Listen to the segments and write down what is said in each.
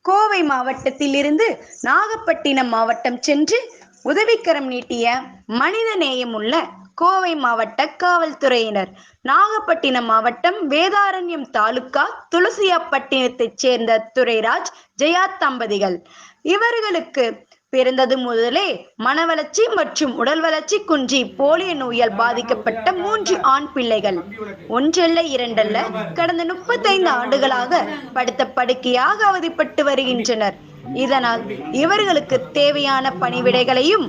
கோவை மாவட்டத்தில் இருந்து நாகப்பட்டினம் மாவட்டம் சென்று உதவிக்கரம் நீட்டிய மனித நேயமுள்ள கோவை மாவட்ட காவல்துறையினர். நாகப்பட்டினம் மாவட்டம் வேதாரண்யம் தாலுகா துளசியாப்பட்டினத்தைச் சேர்ந்த துரைராஜ், ஜெயா தம்பதிகள். இவர்களுக்கு பிறந்தது முதலே மனவளர்ச்சி மற்றும் உடல் வளர்ச்சி குன்றி போலியோ நோயால் பாதிக்கப்பட்ட 3 ஆண் பிள்ளைகள். ஒன்றல்ல இரண்டல்ல, கடந்த 35 ஆண்டுகளாக படுத்த படுக்கையாக அவதிப்பட்டு வருகின்றனர். இதனால் இவர்களுக்கு தேவையான பணிவிடைகளையும்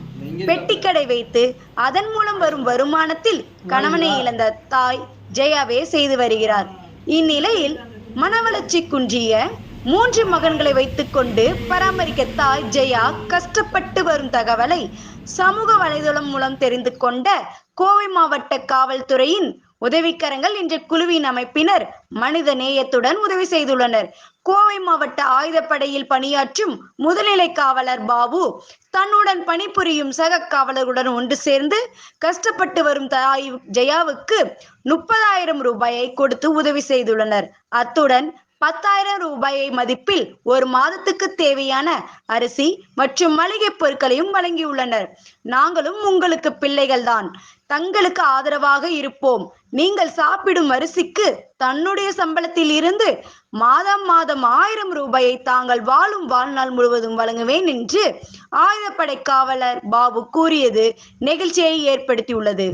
பெட்டிக்கடை வைத்து அதன் மூலம் வரும் வருமானத்தில் கணவனை இழந்த தாய் ஜெயாவே செய்து வருகிறார். இந்நிலையில் மனவளர்ச்சி குன்றிய 3 மகன்களை வைத்துக் கொண்டு பராமரிக்க தாய் ஜெயா கஷ்டப்பட்டு வரும் தகவலை சமூக வலைதளம் மூலம் தெரிந்து கொண்ட கோவை மாவட்ட காவல்துறையின் உதவிக்கரங்கள் என்ற குழுவின் அமைப்பினர் மனித நேயத்துடன் உதவி செய்துள்ளனர். கோவை மாவட்ட ஆயுதப்படையில் பணியாற்றும் முதுநிலை காவலர் பாபு தன்னுடன் பணிபுரியும் சக காவலர்களுடன் ஒன்று சேர்ந்து கஷ்டப்பட்டு வரும் தாய் ஜெயாவுக்கு 30,000 ரூபாயை கொடுத்து உதவி செய்துள்ளனர். அத்துடன் 10,000 ரூபாயை மதிப்பில் ஒரு மாதத்துக்கு தேவையான அரிசி மற்றும் மளிகை பொருட்களையும் வழங்கியுள்ளனர். நாங்களும் உங்களுக்கு பிள்ளைகள்தான், தங்களுக்கு ஆதரவாக இருப்போம். நீங்கள் சாப்பிடும் அரிசிக்கு தன்னுடைய சம்பளத்தில் இருந்து மாதம் 1000 ரூபாயை தாங்கள் வாழும் வாழ்நாள் முழுவதும் வழங்குவேன் என்று ஆயுதப்படை காவலர் பாபு கூறியது நெகிழ்ச்சியை ஏற்படுத்தியுள்ளது.